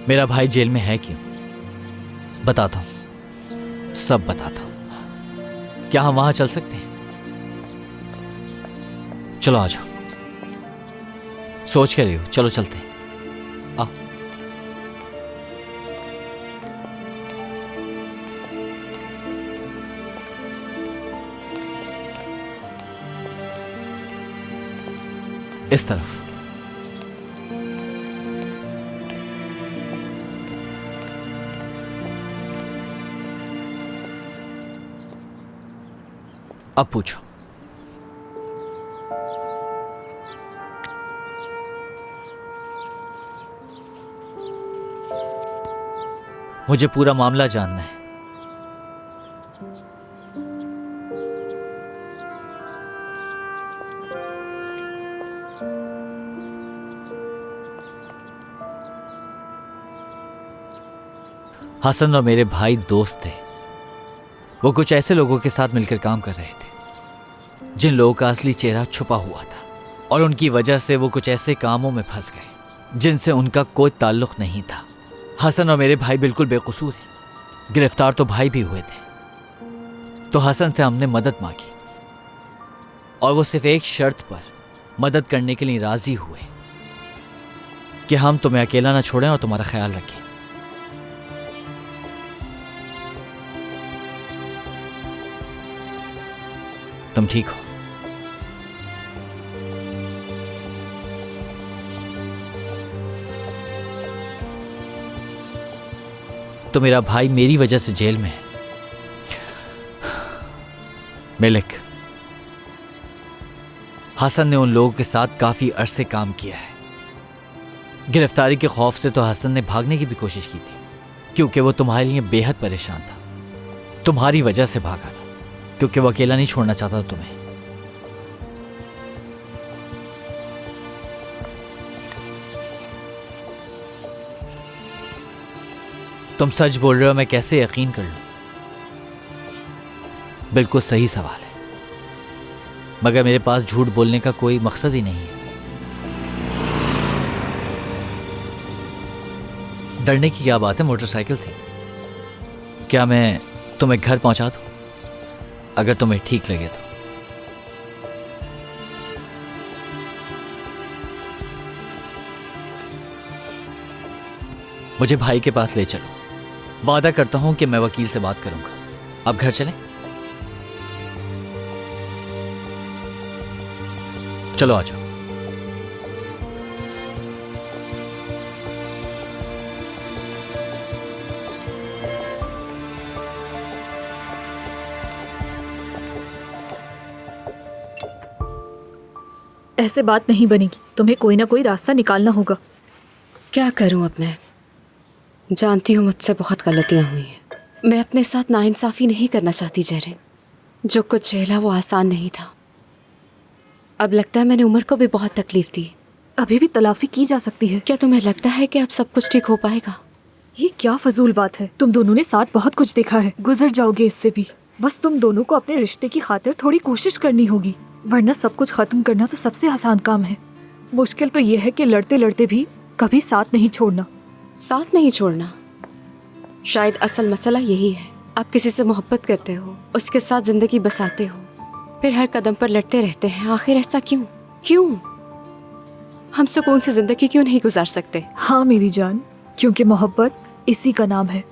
मेरा भाई जेल में है क्यों? बताता हूं, सब बताता हूं। क्या हम वहां चल सकते हैं? चलो आ जाओ। सोच के रही हो? चलो चलते हैं, आओ। इस तरफ। अब पूछो। मुझे पूरा मामला जानना है। हसन और मेरे भाई दोस्त थे। वो कुछ ऐसे लोगों के साथ मिलकर काम कर रहे थे जिन लोगों का असली चेहरा छुपा हुआ था, और उनकी वजह से वो कुछ ऐसे कामों में फंस गए जिनसे उनका कोई ताल्लुक नहीं था। हसन और मेरे भाई बिल्कुल बेकसूर हैं। गिरफ्तार तो भाई भी हुए थे। तो हसन से हमने मदद मांगी और वो सिर्फ एक शर्त पर मदद करने के लिए राजी हुए कि हम तुम्हें अकेला ना छोड़ें और तुम्हारा ख्याल रखें। तुम ठीक हो? तो मेरा भाई मेरी वजह से जेल में है। मिलिक, हसन ने उन लोगों के साथ काफी अरसे काम किया है। गिरफ्तारी के खौफ से तो हसन ने भागने की भी कोशिश की थी, क्योंकि वो तुम्हारे लिए बेहद परेशान था। तुम्हारी वजह से भागा था, क्योंकि वो अकेला नहीं छोड़ना चाहता तुम्हें। तुम सच बोल रहे हो, मैं कैसे यकीन कर लूं? बिल्कुल सही सवाल है, मगर मेरे पास झूठ बोलने का कोई मकसद ही नहीं है। डरने की क्या बात है? मोटरसाइकिल थी। क्या मैं तुम्हें घर पहुंचा दूं, अगर तुम्हें ठीक लगे तो? मुझे भाई के पास ले चलो। वादा करता हूं कि मैं वकील से बात करूंगा। अब घर चलें? चलो आ जाओ। ऐसे बात नहीं बनेगी, तुम्हें कोई ना कोई रास्ता निकालना होगा। क्या करूं अब मैं? जानती हूँ मुझसे बहुत गलतियां हुई हैं। मैं अपने साथ नाइंसाफ़ी नहीं करना चाहती जहरीन। जो कुछ झेला वो आसान नहीं था। अब लगता है मैंने उमर को भी बहुत तकलीफ दी। अभी भी तलाफी की जा सकती है। क्या तुम्हें लगता है कि अब सब कुछ ठीक हो पाएगा? ये क्या फजूल बात है? तुम दोनों ने साथ बहुत कुछ देखा है, गुजर जाओगे इससे भी। बस तुम दोनों को अपने रिश्ते की खातिर थोड़ी कोशिश करनी होगी, वरना सब कुछ खत्म करना तो सबसे आसान काम है। मुश्किल तो ये है कि लड़ते लड़ते भी कभी साथ नहीं छोड़ना। साथ नहीं छोड़ना? शायद असल मसला यही है। आप किसी से मोहब्बत करते हो, उसके साथ जिंदगी बसाते हो, फिर हर कदम पर लड़ते रहते हैं। आखिर ऐसा क्यों? क्यों हम सुकून से जिंदगी क्यों नहीं गुजार सकते? हाँ मेरी जान, क्योंकि मोहब्बत इसी का नाम है।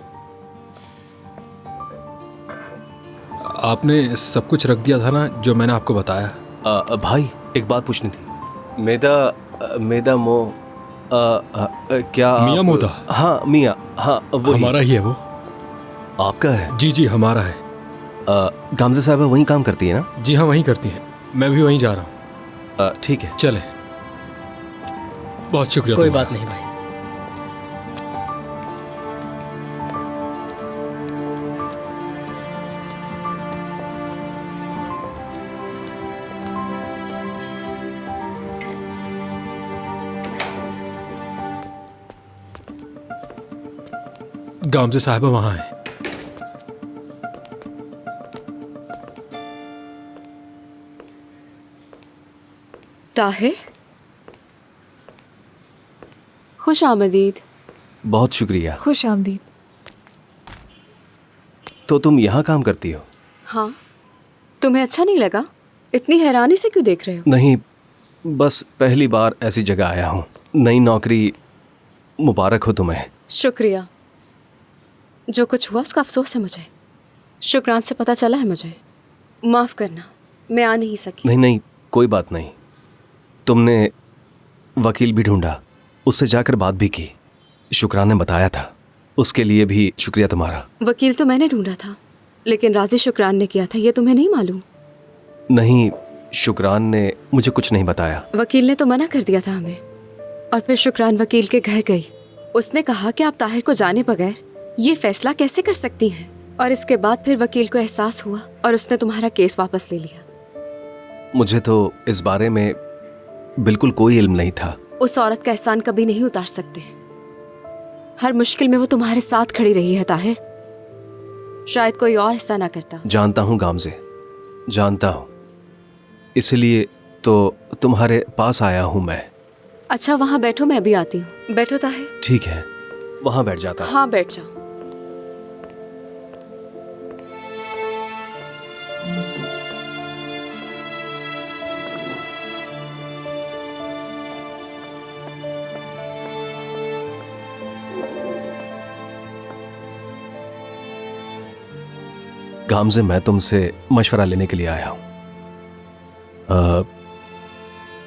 आपने सब कुछ रख दिया था ना जो मैंने आपको बताया? भाई एक बात पूछनी थी। मेदा मो क्या मियाँ मोदा? हाँ मियाँ, हाँ वो हमारा ही है वो। आपका है? जी जी हमारा है। गामजा साहब वहीं काम करती है ना? जी हाँ वहीं करती हैं, मैं भी वहीं जा रहा हूँ। ठीक है चले। बहुत शुक्रिया। कोई बात नहीं भाई। गामजे साहब वहाँ हैं। ताहिर, खुश आमदीद। बहुत शुक्रिया। खुश आमदीद। तो तुम यहाँ काम करती हो? हाँ, तुम्हें अच्छा नहीं लगा? इतनी हैरानी से क्यों देख रहे हो? नहीं, बस पहली बार ऐसी जगह आया हूँ। नई नौकरी मुबारक हो तुम्हें। शुक्रिया। जो कुछ हुआ उसका अफसोस है मुझे। शुक्रान से पता चला है मुझे। माफ़ करना, मैं आ नहीं सकी। नहीं नहीं, कोई बात नहीं। तुमने वकील भी ढूंढा, उससे जाकर बात भी की। शुक्रान ने बताया था, उसके लिए भी शुक्रिया तुम्हारा। वकील तो मैंने ढूंढा था, लेकिन राजी शुक्रान ने किया था, ये तुम्हें नहीं मालूम? नहीं, शुक्रान ने मुझे कुछ नहीं बताया। वकील ने तो मना कर दिया था हमें। और फिर शुक्रान वकील के घर गई। उसने कहा कि आप ताहिर को जाने बगैर ये फैसला कैसे कर सकती हैं। और इसके बाद फिर वकील को एहसास हुआ और उसने तुम्हारा केस वापस ले लिया। मुझे तो इस बारे में बिल्कुल कोई इल्म नहीं था। उस औरत का एहसान कभी नहीं उतार सकते। हर मुश्किल में वो तुम्हारे साथ खड़ी रही है ताहिर। शायद कोई और ऐसा ना करता। जानता हूँ गामजे, जानता हूँ। इसलिए तो तुम्हारे पास आया हूँ मैं। अच्छा, वहाँ बैठो, मैं भी आती हूँ। बैठो ताहिर। ठीक है, वहाँ बैठ जाता हूँ। हाँ, बैठ जाओ। गामजे, मैं तुमसे मशवरा लेने के लिए आया हूँ।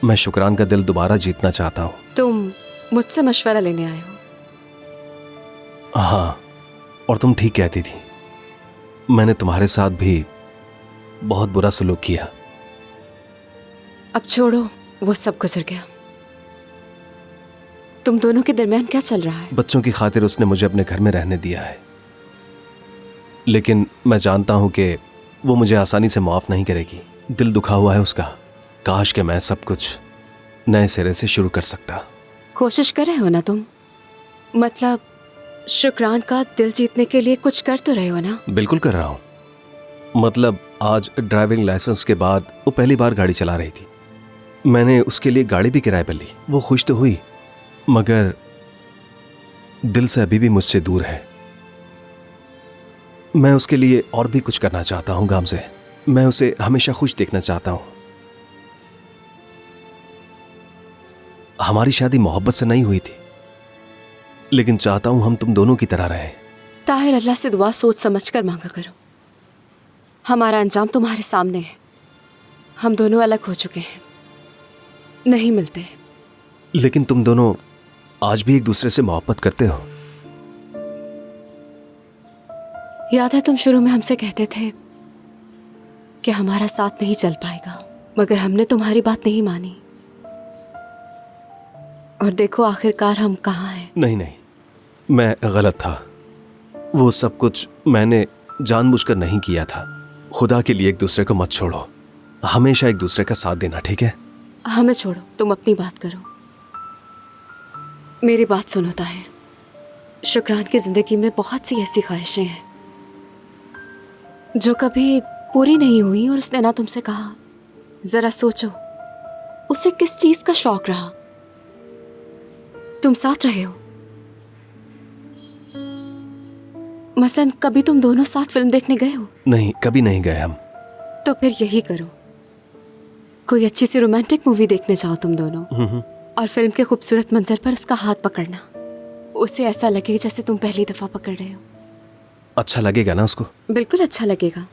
मैं शुक्रान का दिल दोबारा जीतना चाहता हूँ। तुम मुझसे मशवरा लेने आए हो? हाँ, और तुम ठीक कहती थी। मैंने तुम्हारे साथ भी बहुत बुरा सलूक किया। अब छोड़ो, वो सब गुजर गया। तुम दोनों के दरमियान क्या चल रहा है? बच्चों की खातिर उसने मुझे अपने घर में रहने दिया है, लेकिन मैं जानता हूं कि वो मुझे आसानी से माफ नहीं करेगी। दिल दुखा हुआ है उसका। काश कि मैं सब कुछ नए सिरे से शुरू कर सकता। कोशिश कर रहे हो ना तुम? मतलब शुक्रान का दिल जीतने के लिए कुछ कर तो रहे हो ना? बिल्कुल कर रहा हूं। मतलब आज ड्राइविंग लाइसेंस के बाद वो पहली बार गाड़ी चला रही थी। मैंने उसके लिए गाड़ी भी किराए पर ली। वो खुश तो हुई, मगर दिल से अभी भी मुझसे दूर है। मैं उसके लिए और भी कुछ करना चाहता हूं गामजे। मैं उसे हमेशा खुश देखना चाहता हूं। हमारी शादी मोहब्बत से नहीं हुई थी, लेकिन चाहता हूं हम तुम दोनों की तरह रहें। ताहिर, अल्लाह से दुआ सोच समझ कर मांगा करो। हमारा अंजाम तुम्हारे सामने है। हम दोनों अलग हो चुके हैं, नहीं मिलते। लेकिन तुम दोनों आज भी एक दूसरे से मोहब्बत करते हो। याद है तुम शुरू में हमसे कहते थे कि हमारा साथ नहीं चल पाएगा, मगर हमने तुम्हारी बात नहीं मानी। और देखो आखिरकार हम कहाँ हैं। नहीं नहीं, मैं गलत था। वो सब कुछ मैंने जानबूझकर नहीं किया था। खुदा के लिए एक दूसरे को मत छोड़ो। हमेशा एक दूसरे का साथ देना, ठीक है? हमें छोड़ो, तुम अपनी बात करो। मेरी बात सुनो ताहिर। शुक्रान की जिंदगी में बहुत सी ऐसी ख्वाहिशें हैं जो कभी पूरी नहीं हुई, और उसने ना तुमसे कहा। जरा सोचो, उसे किस चीज का शौक रहा? तुम साथ रहे हो। मसलन कभी तुम दोनों साथ फिल्म देखने गए हो? नहीं, कभी नहीं गए हम। तो फिर यही करो, कोई अच्छी सी रोमांटिक मूवी देखने जाओ तुम दोनों, और फिल्म के खूबसूरत मंजर पर उसका हाथ पकड़ना। उसे ऐसा लगे जैसे तुम पहली दफा पकड़ रहे हो। अच्छा लगेगा ना उसको? बिल्कुल अच्छा लगेगा।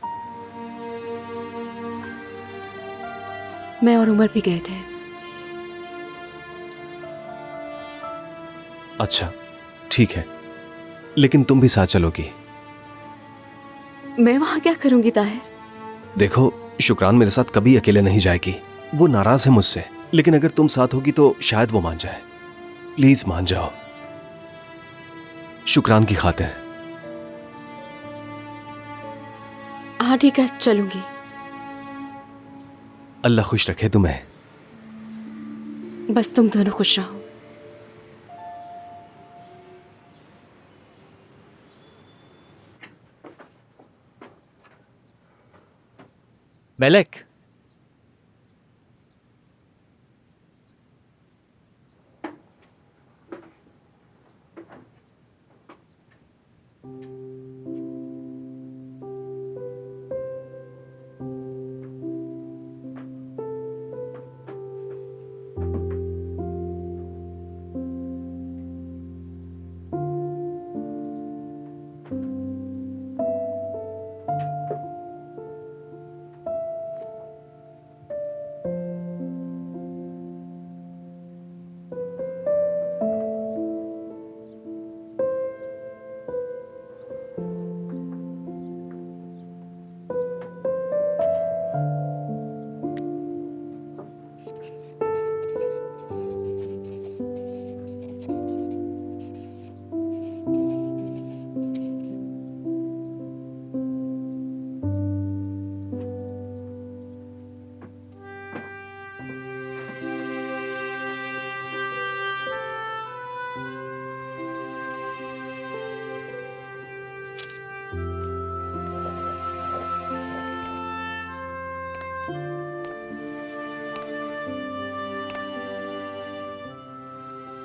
मैं और उमर भी गए थे। अच्छा, ठीक है, लेकिन तुम भी साथ चलोगी? मैं वहां क्या करूंगी ताहिर? देखो, शुक्रान मेरे साथ कभी अकेले नहीं जाएगी। वो नाराज है मुझसे, लेकिन अगर तुम साथ होगी तो शायद वो मान जाए। प्लीज मान जाओ, शुक्रान की खातिर। हाँ ठीक है, चलूंगी। अल्लाह खुश रखे तुम्हें। बस तुम दोनों खुश रहो। मेलक,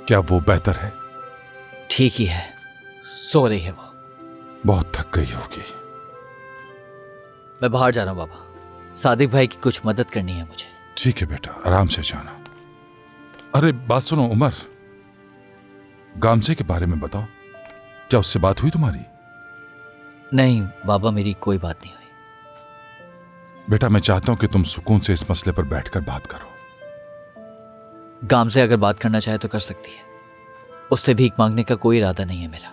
क्या वो बेहतर है? ठीक ही है, सो रही है वो। बहुत थक गई होगी। मैं बाहर जा रहा हूँ बाबा, सादिक भाई की कुछ मदद करनी है मुझे। ठीक है बेटा, आराम से जाना। अरे बात सुनो उमर, गामसे के बारे में बताओ, क्या उससे बात हुई तुम्हारी? नहीं बाबा, मेरी कोई बात नहीं हुई। बेटा मैं चाहता हूं कि तुम सुकून से इस मसले पर बैठकर बात करो। गामसे अगर बात करना चाहे तो कर सकती है, उससे भीख मांगने का कोई इरादा नहीं है मेरा।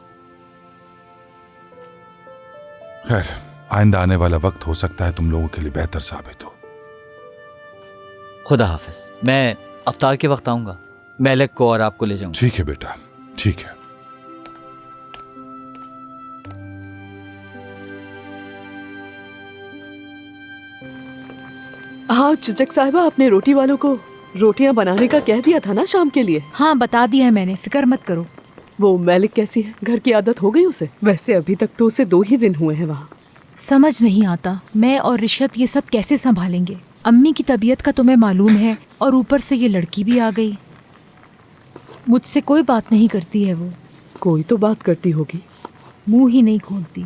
खैर, आइंदा आने वाला वक्त हो सकता है तुम लोगों के लिए बेहतर साबित हो। खुदा हाफिज। मैं अफ्तार के वक्त आऊंगा, मेलक को और आपको ले जाऊंगा। ठीक है बेटा, ठीक है। हाँ चिचक साहिबा, आपने रोटी वालों को रोटियां बनाने का कह दिया था ना शाम के लिए। हाँ बता दिया है मैंने, फिक्र मत करो। वो मैलिक कैसी है? घर की आदत हो गई उसे? वैसे अभी तक तो उसे 2 ही दिन हुए हैं वहाँ। समझ नहीं आता मैं और रिशत ये सब कैसे संभालेंगे। अम्मी की तबीयत का तुम्हें मालूम है, और ऊपर से ये लड़की भी आ गई। मुझसे कोई बात नहीं करती है वो। कोई तो बात करती होगी। मुंह ही नहीं खोलती।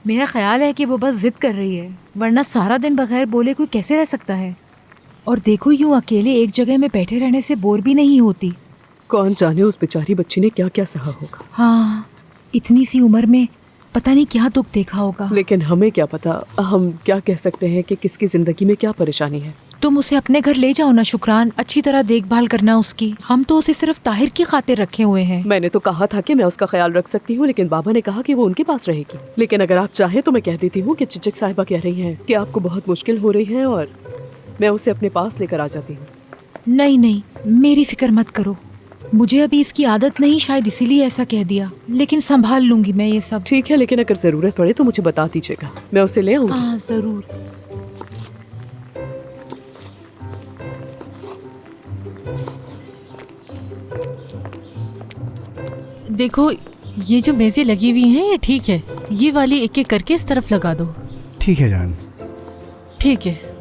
मेरा ख्याल है कि वो बस जिद कर रही है, वरना सारा दिन बगैर बोले कोई कैसे रह सकता है। और देखो, यूं अकेले एक जगह में बैठे रहने से बोर भी नहीं होती। कौन जाने उस बेचारी बच्ची ने क्या क्या सहा होगा। हाँ, इतनी सी उम्र में पता नहीं क्या दुख देखा होगा। लेकिन हमें क्या पता, हम क्या कह सकते हैं कि किसकी जिंदगी में क्या परेशानी है। तुम उसे अपने घर ले जाओ ना शुक्रान, अच्छी तरह देखभाल करना उसकी। हम तो उसे सिर्फ ताहिर की खातिर रखे हुए हैं। मैंने तो कहा था कि मैं उसका ख्याल रख सकती हूँ, लेकिन बाबा ने कहा कि वो उनके पास रहेगी। लेकिन अगर आप चाहे तो मैं कह देती हूँ कि चिचक साहिबा कह रही हैं कि आपको बहुत मुश्किल हो रही है और मैं उसे अपने पास लेकर आ जाती हूँ। नहीं नहीं, मेरी फिक्र मत करो। मुझे अभी इसकी आदत नहीं, शायद इसीलिए ऐसा कह दिया, लेकिन संभाल लूंगी मैं ये सब। ठीक है, लेकिन अगर जरूरत पड़े तो मुझे बता दीजिएगा, मैं उसे ले आऊंगी। हाँ जरूर। देखो, ये जो मेजें लगी हुई हैं ये ठीक है, ये वाली एक एक करके इस तरफ लगा दो। ठीक है जान। ठीक है।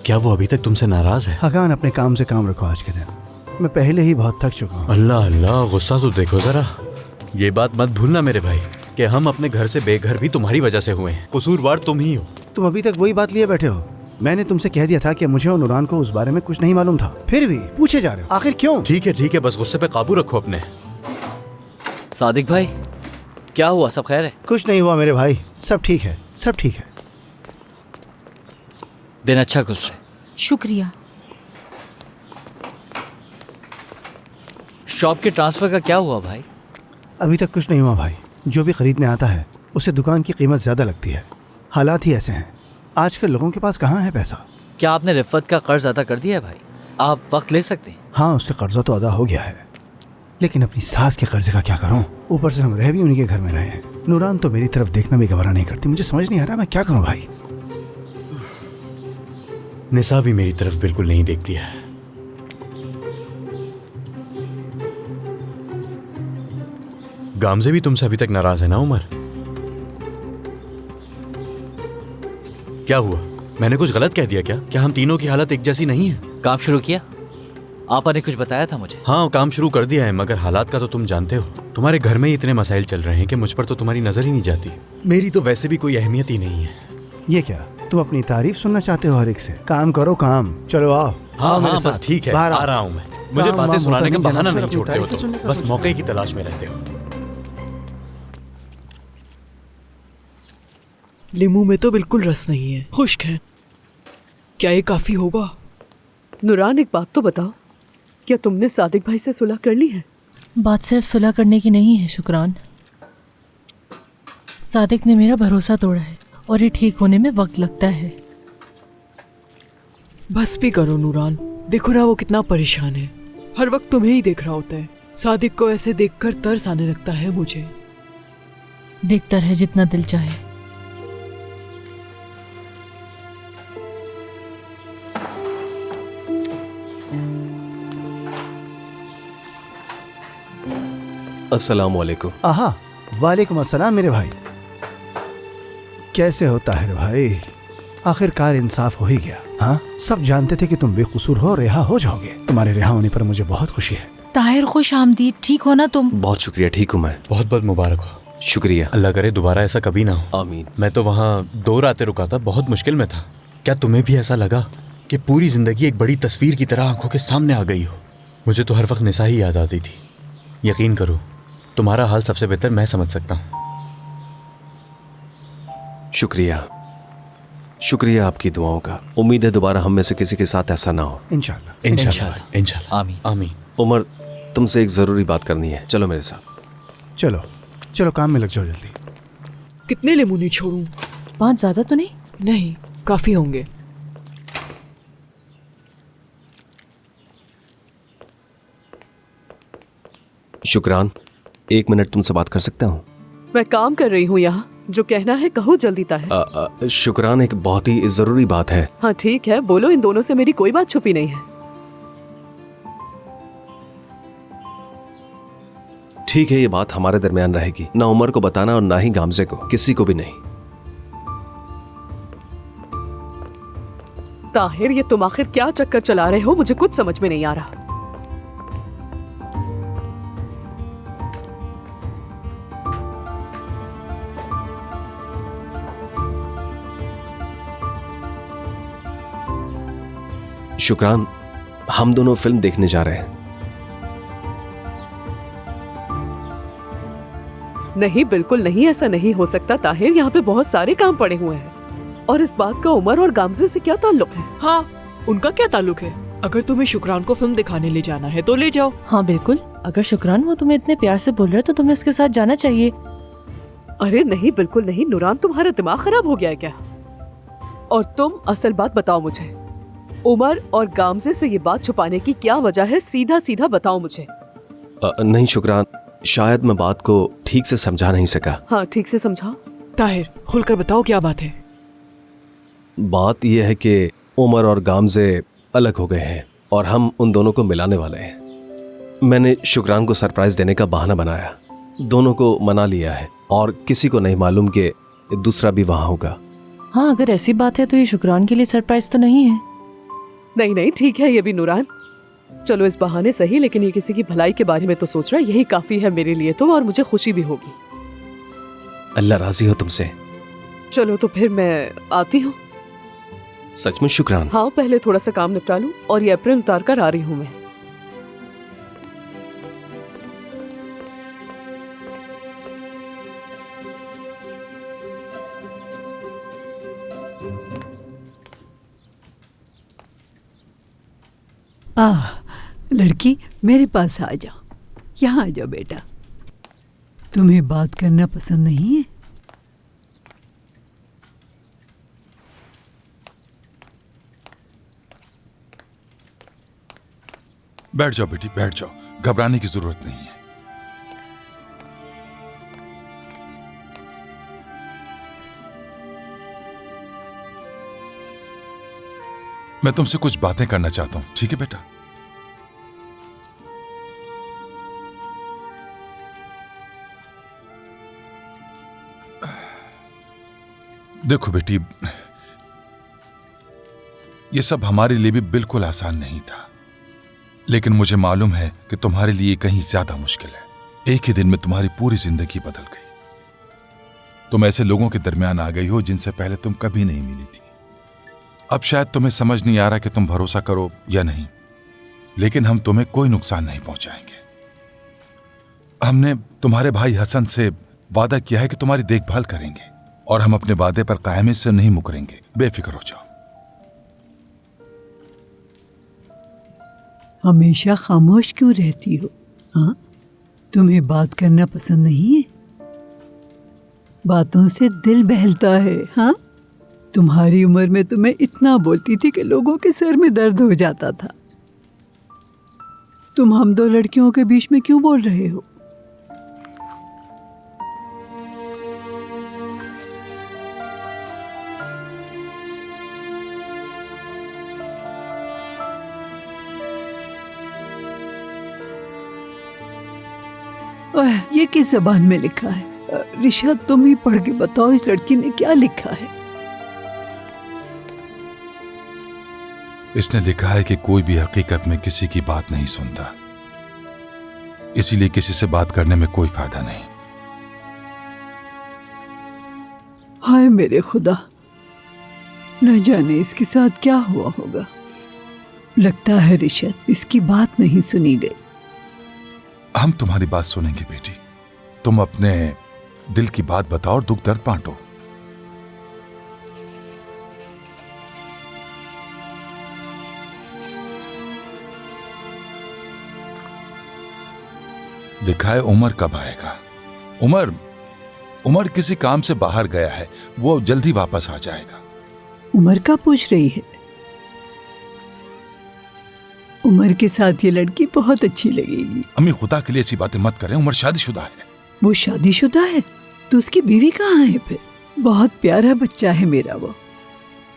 क्या वो अभी तक तुमसे नाराज है? हकान, अपने काम से काम रखो आज के दिन। मैं पहले ही बहुत थक चुका हूँ। अल्लाह अल्लाह, गुस्सा तो देखो जरा। ये बात मत भूलना मेरे भाई कि हम अपने घर से बेघर भी तुम्हारी वजह से हुए हैं। कसूरवार तुम ही हो। तुम अभी तक वही बात लिए बैठे हो। मैंने तुमसे कह दिया था कि मुझे और नूरान को उस बारे में कुछ नहीं मालूम था, फिर भी पूछे जा रहे हो, आखिर क्यों? ठीक है, बस गुस्से पे काबू रखो अपने। सादिक भाई, क्या हुआ? सब खैर है? कुछ नहीं हुआ मेरे भाई, सब ठीक है, सब ठीक है। दिन अच्छा गुजरे। शुक्रिया। शॉप के ट्रांसफर का क्या हुआ भाई? अभी तक कुछ नहीं हुआ भाई। जो भी खरीदने आता है उसे दुकान की कीमत ज्यादा लगती है। हालात ही ऐसे हैं, आजकल लोगों के पास कहाँ है पैसा। क्या आपने रिफ़त का कर्ज अदा कर दिया है भाई? आप वक्त ले सकते हैं। हाँ, उसका कर्जा तो अदा हो गया है, लेकिन अपनी सास के कर्जे का क्या करूं? ऊपर से हम रह भी उन्हीं के घर में रहे हैं। नूरान तो मेरी तरफ देखना भी गवारा नहीं करती। मुझे समझ नहीं आ रहा मैं क्या करूं भाई। निसा भी मेरी तरफ बिल्कुल नहीं देखती है। गामजे भी तुमसे अभी तक नाराज है ना उमर? क्या हुआ? मैंने कुछ गलत कह दिया क्या? क्या हम तीनों की हालत एक जैसी नहीं है? काम शुरू किया? आपा ने कुछ बताया था मुझे। हाँ, काम शुरू कर दिया है, मगर हालात का तो तुम जानते हो। तुम्हारे घर में ही इतने मसाइल चल रहे हैं कि मुझ पर तो तुम्हारी नजर ही नहीं जाती। मेरी तो वैसे भी कोई अहमियत ही नहीं है। ये क्या, तुम अपनी तारीफ सुनना चाहते हो हर एक से? काम करो काम। चलो आओ। हाँ हाँ, बस ठीक है, आ रहा हूँ मैं। मुझे बातें सुनाने का बहाना नहीं छोड़ते हो तुम, बस मौके की तलाश में रहते हो। लीमू में तो बिल्कुल रस नहीं है, खुश्क है। क्या ये काफी होगा? नूरान, एक बात तो बताओ, क्या तुमने सादिक भाई से सुलह कर ली है? बात सिर्फ सुलह करने की नहीं है शुक्रान। सादिक ने मेरा भरोसा तोड़ा है और ये ठीक होने में वक्त लगता है। बस भी करो नूरान, देखो ना वो कितना परेशान है, हर वक्त तुम्हें ही देख रहा होता है। सादिक को ऐसे देखकर तरस आने लगता है मुझे। देखता रहे जितना दिल चाहे। अस्सलाम वालेकुम। आहा, वालेकुम अस्सलाम मेरे भाई। कैसे हो ताहिर भाई? आखिरकार इंसाफ हो ही गया। हाँ, सब जानते थे कि तुम बेकसूर हो, रिहा हो जाओगे। तुम्हारे रिहा होने पर मुझे बहुत खुशी है। ताहिर, खुश आमदीद। ठीक हो ना तुम? बहुत शुक्रिया, ठीक हूँ मैं। बहुत बहुत मुबारक हो। शुक्रिया। अल्लाह करे दोबारा ऐसा कभी ना हो। आमीन। मैं तो वहाँ 2 रातें रुका था, बहुत मुश्किल में था। क्या तुम्हें भी ऐसा लगा कि पूरी जिंदगी एक बड़ी तस्वीर की तरह आंखों के सामने आ गई हो? मुझे तो हर वक्त निसा ही याद आती थी। यकीन करो, तुम्हारा हाल सबसे बेहतर मैं समझ सकता हूँ। शुक्रिया, शुक्रिया आपकी दुआओं का। उम्मीद है दोबारा हम में से किसी के साथ ऐसा ना हो। इंशाल्लाह। इंशाल्लाह, इंशाल्लाह। आमीन। आमीन। उमर, तुमसे एक जरूरी बात करनी है, चलो मेरे साथ। चलो चलो, काम में लग जाओ जल्दी। कितने लेमूनी छोड़ूं? 5 ज्यादा तो नहीं? नहीं, काफी होंगे। शुक्रान, 1 मिनट तुमसे बात कर सकता हूँ? मैं काम कर रही हूँ यहाँ, जो कहना है कहो जल्दी ताहिर। शुक्रान, एक बहुत ही जरूरी बात है। हाँ ठीक है, बोलो। इन दोनों से मेरी कोई बात छुपी नहीं है। ठीक है, ये बात हमारे दरमियान रहेगी। ना उमर को बताना और ना ही गामजे को, किसी को भी नहीं। ताहिर, ये तुम आखिर क्या चक्कर चला रहे हो? मुझे कुछ समझ में नहीं आ रहा। शुक्रान, हम दोनों फिल्म देखने जा रहे हैं। नहीं, बिल्कुल नहीं, ऐसा नहीं हो सकता ताहिर। यहाँ पे बहुत सारे काम पड़े हुए हैं और इस बात का उमर और गामजे से क्या ताल्लुक है? हाँ, उनका क्या ताल्लुक है? अगर तुम्हें शुक्रान को फिल्म दिखाने ले जाना है तो ले जाओ। हाँ बिल्कुल, अगर शुक्रान वो तुम्हें इतने प्यार से बोल रहा है तो तुम्हें उसके साथ जाना चाहिए। अरे नहीं, बिल्कुल नहीं। नुरान, तुम्हारा दिमाग खराब हो गया है क्या? और तुम असल बात बताओ मुझे। उमर और गामजे से ये बात छुपाने की क्या वजह है? सीधा सीधा बताओ मुझे। नहीं शुक्रान, शायद मैं बात को ठीक से समझा नहीं सका। हाँ, ठीक से समझाओ। ताहिर, खुलकर बताओ क्या बात है। बात यह है कि उमर और गामजे अलग हो गए हैं और हम उन दोनों को मिलाने वाले हैं। मैंने शुक्रान को सरप्राइज देने का बहाना बनाया, दोनों को मना लिया है और किसी को नहीं मालूम कि दूसरा भी वहां होगा। हाँ, अगर ऐसी बात है तो ये शुक्रान के लिए सरप्राइज तो नहीं है। नहीं नहीं, ठीक है ये भी नुरान। चलो इस बहाने सही, लेकिन ये किसी की भलाई के बारे में तो सोच रहा है, यही काफी है मेरे लिए तो, और मुझे खुशी भी होगी। अल्लाह राजी हो तुमसे। चलो तो फिर मैं आती हूँ। सचमुच शुक्रान। हाँ, पहले थोड़ा सा काम निपटा लूं और ये अप्रैन उतार कर आ रही हूँ मैं। लड़की, मेरे पास आ जाओ। यहाँ आ जाओ बेटा। तुम्हें बात करना पसंद नहीं है? बैठ जाओ बेटी, बैठ जाओ, घबराने की जरूरत नहीं है। मैं तुमसे कुछ बातें करना चाहता हूं, ठीक है बेटा? देखो बेटी, ये सब हमारे लिए भी बिल्कुल आसान नहीं था, लेकिन मुझे मालूम है कि तुम्हारे लिए कहीं ज्यादा मुश्किल है। एक ही दिन में तुम्हारी पूरी जिंदगी बदल गई। तुम ऐसे लोगों के दरमियान आ गई हो जिनसे पहले तुम कभी नहीं मिली थी। अब शायद तुम्हें समझ नहीं आ रहा कि तुम भरोसा करो या नहीं, लेकिन हम तुम्हें कोई नुकसान नहीं पहुंचाएंगे। हमने तुम्हारे भाई हसन से वादा किया है कि तुम्हारी देखभाल करेंगे और हम अपने वादे पर कायम से नहीं मुकरेंगे। बेफिक्र हो जाओ। हमेशा खामोश क्यों रहती हो? हाँ, तुम्हें बात करना पसंद नहीं है? बातों से दिल बहलता है। हाँ, तुम्हारी उम्र में तो मैं इतना बोलती थी कि लोगों के सर में दर्द हो जाता था। तुम हम दो लड़कियों के बीच में क्यों बोल रहे हो? ये किस ज़बान में लिखा है? रिशा, तुम ही पढ़ के बताओ इस लड़की ने क्या लिखा है। इसने लिखा है कि कोई भी हकीकत में किसी की बात नहीं सुनता, इसीलिए किसी से बात करने में कोई फायदा नहीं। हाय मेरे खुदा, न जाने इसके साथ क्या हुआ होगा। लगता है रिशत इसकी बात नहीं सुनी गई। हम तुम्हारी बात सुनेंगे बेटी। तुम अपने दिल की बात बताओ और दुख दर्द बांटो। लिखा है उमर कब आएगा। उमर किसी काम से बाहर गया है, वो जल्दी वापस आ जाएगा। उमर का पूछ रही है? उमर के साथ ये लड़की बहुत अच्छी लगेगी। अम्मी खुदा के लिए ऐसी बातें मत करें, उमर शादीशुदा है। वो शादीशुदा है तो उसकी बीवी कहाँ है फिर? बहुत प्यारा बच्चा है मेरा वो।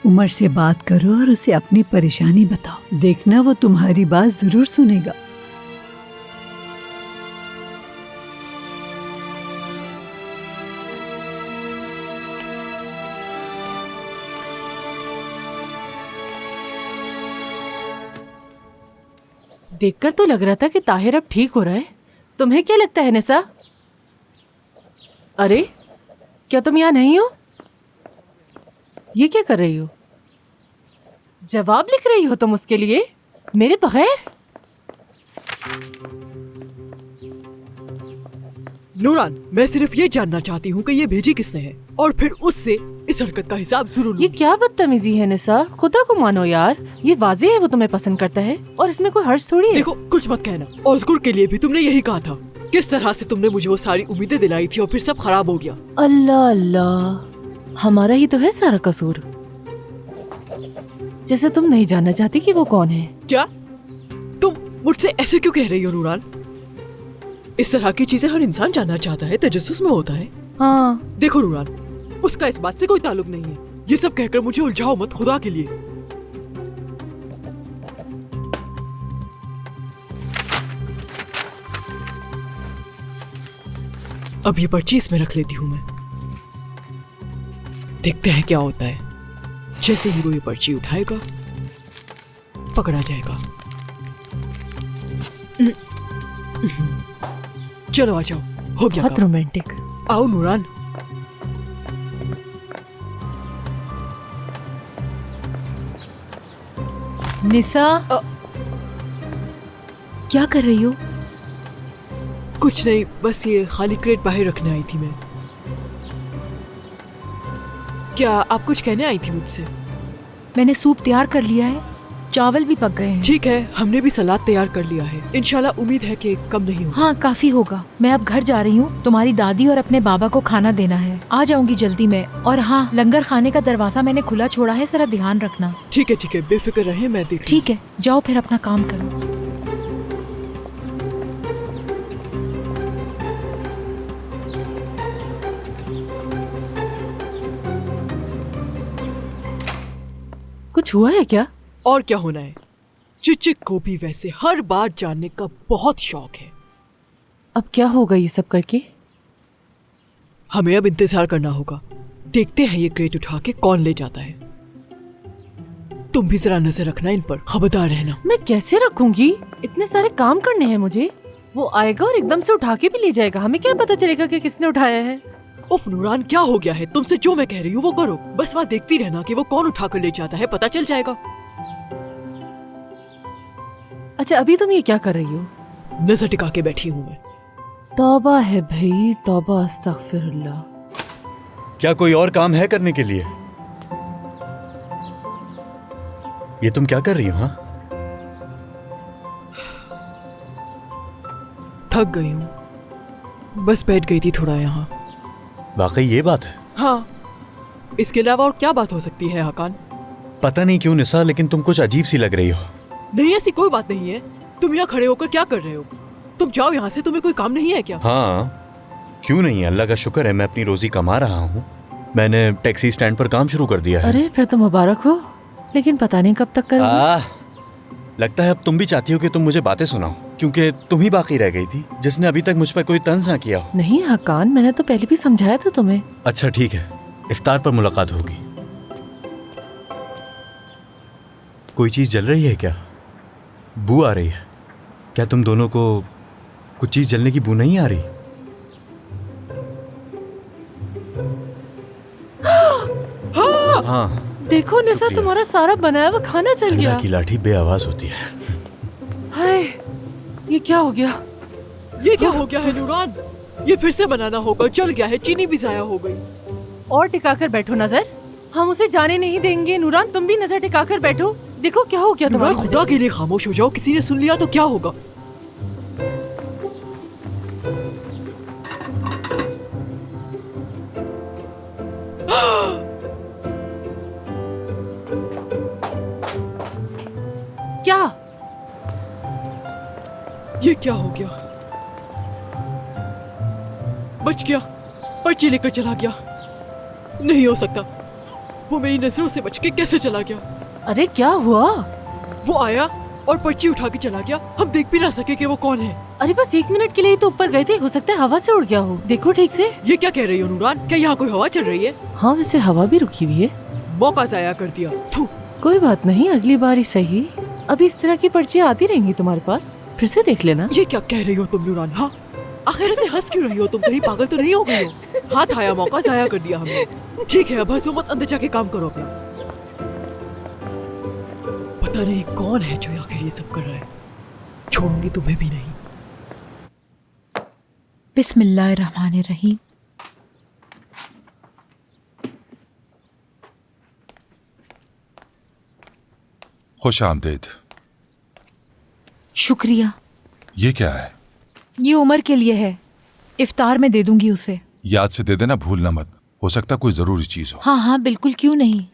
उमर से बात करो और उसे अपनी परेशानी बताओ, देखना वो तुम्हारी बात जरूर सुनेगा। देखकर तो लग रहा था कि ताहिर अब ठीक हो रहा है। तुम्हें क्या लगता है निसा? अरे क्या तुम यहाँ नहीं हो? ये क्या कर रही हो? जवाब लिख रही हो तुम उसके लिए मेरे बगैर? नूरान, मैं सिर्फ ये जानना चाहती हूँ कि ये भेजी किसने है और फिर उससे इस हरकत का हिसाब जरूर लूंगी। ये क्या बदतमीजी है निसा, खुदा को मानो यार। ये वाज़ेह है वो तुम्हें पसंद करता है और इसमें कोई हर्ज थोड़ी है। देखो, कुछ मत कहना। और उसकुर के लिए भी तुमने यही कहा था। किस तरह से तुमने मुझे वो सारी उम्मीदें दिलाई थी और फिर सब खराब हो गया। अल्लाह अल्लाह, हमारा ही तो है सारा कसूर। जैसे तुम नहीं जानना चाहती कि वो कौन है। क्या तुम मुझसे ऐसे क्यों कह रही हो नूरान? इस तरह की चीजें हर इंसान जानना चाहता है, तजस्सुस में होता है। हाँ देखो नूरान, उसका इस बात से कोई ताल्लुक नहीं है। ये सब कहकर मुझे उलझाओ मत, खुदा के लिए। अब ये पर्ची इसमें रख लेती हूँ मैं। देखते हैं क्या होता है। जैसे ही वो ये पर्ची उठाएगा पकड़ा जाएगा। चलो आ जाओ, हो गया। बहुत रोमांटिक। आओ नूरान। निसा, क्या कर रही हो? कुछ नहीं, बस ये खाली क्रेट बाहर रखने आई थी मैं। क्या आप कुछ कहने आई थी मुझसे? मैंने सूप तैयार कर लिया है, चावल भी पक गए हैं। ठीक है, हमने भी सलाद तैयार कर लिया है। इंशाल्लाह उम्मीद है कि कम नहीं होगा। हाँ, काफी होगा। मैं अब घर जा रही हूँ, तुम्हारी दादी और अपने बाबा को खाना देना है। आ जाऊंगी जल्दी में। और हाँ, लंगर खाने का दरवाजा मैंने खुला छोड़ा है, जरा ध्यान रखना। ठीक है, बेफिक्र रहे, मैं देख। ठीक है, जाओ फिर अपना काम करो। कुछ हुआ है क्या? और क्या होना है? चिचिक को भी वैसे हर बात जानने का बहुत शौक है। अब क्या होगा ये सब करके? हमें अब इंतजार करना होगा। देखते हैं ये क्रेट उठा के कौन ले जाता है। तुम भी जरा नजर रखना इन पर, खबरदार रहना। मैं कैसे रखूंगी? इतने सारे काम करने हैं मुझे। वो आएगा और एकदम से उठा के भी ले जाएगा, हमें क्या पता चलेगा कि किसने उठाया है। उफ नूरान, क्या हो गया है? तुमसे जो मैं कह रही हूँ वो करो। बस वहाँ देखती रहना कि वो कौन उठा कर ले जाता है, पता चल जाएगा। अच्छा, अभी तुम ये क्या कर रही हो? नजर टिका के बैठी हूँ मैं। तौबा है भाई, तौबा, अस्तगफिरुल्लाह। क्या कोई और काम है करने के लिए? ये तुम क्या कर रही हो? हाँ, थक गई हूँ, बस बैठ गई थी थोड़ा यहाँ। वाकई ये बात है? हाँ, इसके अलावा और क्या बात हो सकती है हकान? पता नहीं क्यों निसा, लेकिन तुम कुछ अजीब सी लग रही हो। नहीं, ऐसी कोई बात नहीं है। तुम यहाँ खड़े होकर क्या कर रहे हो? तुम जाओ यहाँ से, तुम्हें कोई काम नहीं है क्या? हाँ, क्यों नहीं, अल्लाह का शुक्र है, मैं अपनी रोजी कमा रहा हूँ। मैंने टैक्सी स्टैंड पर काम शुरू कर दिया है। अरे फिर तो मुबारक हो, लेकिन पता नहीं कब तक करोगे। लगता है अब तुम भी चाहती हो कि तुम मुझे बातें सुनाओ, क्योंकि तुम ही बाकी रह गई थी जिसने अभी तक मुझ पर कोई तंज ना किया हो। नहीं हकान, मैंने तो पहले भी समझाया था तुम्हें। अच्छा ठीक है, इफ्तार पर मुलाकात होगी। कोई चीज़ जल रही है क्या? बू आ रही है क्या? तुम दोनों को कुछ चीज़ जलने की बू नहीं आ रही? हाँ देखो निसा, तुम्हारा सारा बनाया हुआ खाना जल गया। अल्लाह की लाठी बेआवाज होती है। हाय, ये क्या हो गया? ये क्या हो गया है नूरान? ये फिर से बनाना होगा, जल गया है, चीनी भी जाया हो गई। और टिकाकर बैठो नजर, हम उसे जाने नहीं देंगे। नूरान तुम भी नजर टिकाकर बैठो, देखो क्या हो गया तुम्हारे। खुदा के लिए खामोश हो जाओ, किसी ने सुन लिया तो क्या होगा? क्या? ये क्या हो गया? बच गया, पर्ची लेकर चला गया। नहीं हो सकता, वो मेरी नजरों से बच के कैसे चला गया? अरे क्या हुआ? वो आया और पर्ची उठा के चला गया, हम देख भी ना सके कि वो कौन है। अरे बस 1 मिनट के लिए तो ऊपर गए थे, हो सकता है हवा से उड़ गया हो। देखो ठीक से। ये क्या कह रही हो नूरान? क्या यहाँ कोई हवा चल रही है? हाँ वैसे हवा भी रुकी हुई है। मौका जाया कर दिया। थू। कोई बात नहीं, अगली बार ही सही। अभी इस तरह की पर्चियाँ आती रहेंगी तुम्हारे पास, फिर से देख लेना। ये क्या कह रही हो तुम नूरान? हाँ आखिर से हंस क्यों रही हो तुम? कहीं पागल तो नहीं हो गई हो? हाथ आया, मौका जाया कर दिया हमने। ठीक है अब हंसो मत, अंदर जाके काम करो अपना। पता नहीं कौन है जो आखिर ये सब कर रहा है। छोड़ूंगी तुम्हें भी नहीं। बिस्मिल्लाहिर्रहमानिर्रहीम। खुश आमदीद। शुक्रिया। ये क्या है? ये उमर के लिए है, इफ्तार में दे दूंगी उसे। याद से दे देना, भूलना मत, हो सकता कोई जरूरी चीज हो। हाँ हाँ बिल्कुल, क्यों नहीं।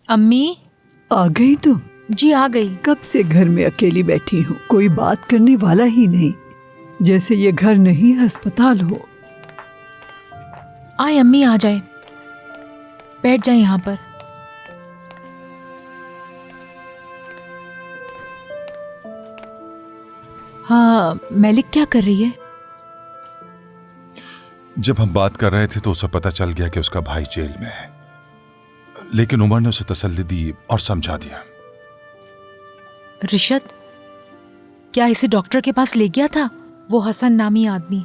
अम्मी आ गई तुम? जी आ गई। कब से घर में अकेली बैठी हूँ, कोई बात करने वाला ही नहीं, जैसे ये घर नहीं अस्पताल हो। आए अम्मी, आ जाए, बैठ जाए यहाँ पर। हाँ मलिक क्या कर रही है? जब हम बात कर रहे थे तो उसे पता चल गया कि उसका भाई जेल में है, लेकिन उमर ने उसे तसल्ली दी और समझा दिया। रिशद, क्या इसे डॉक्टर के पास ले गया था वो हसन नामी आदमी?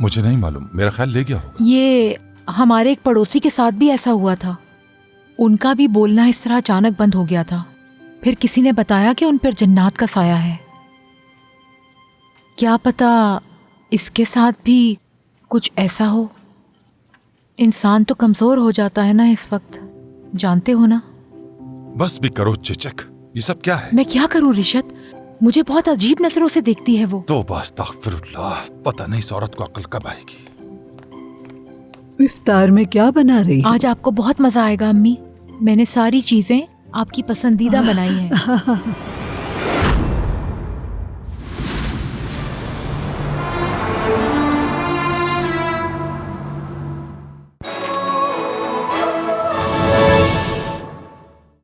मुझे नहीं मालूम, मेरा ख्याल ले गया होगा। ये हमारे एक पड़ोसी के साथ भी ऐसा हुआ था, उनका भी बोलना इस तरह अचानक बंद हो गया था। फिर किसी ने बताया कि उन पर जन्नात का साया है। क्या पता इसके साथ भी कुछ ऐसा हो। इंसान तो कमजोर हो जाता है ना इस वक्त, जानते हो ना। बस भी करो चिचक, ये सब क्या है? मैं क्या करूं रिशद, मुझे बहुत अजीब नजरों से देखती है वो। तो बस अस्तगफिरुल्लाह, पता नहीं इस औरत को अक्ल कब आएगी। इफ्तार में क्या बना रही? आज आपको बहुत मजा आएगा अम्मी, मैंने सारी चीजें आपकी पसंदीदा बनाई हैं।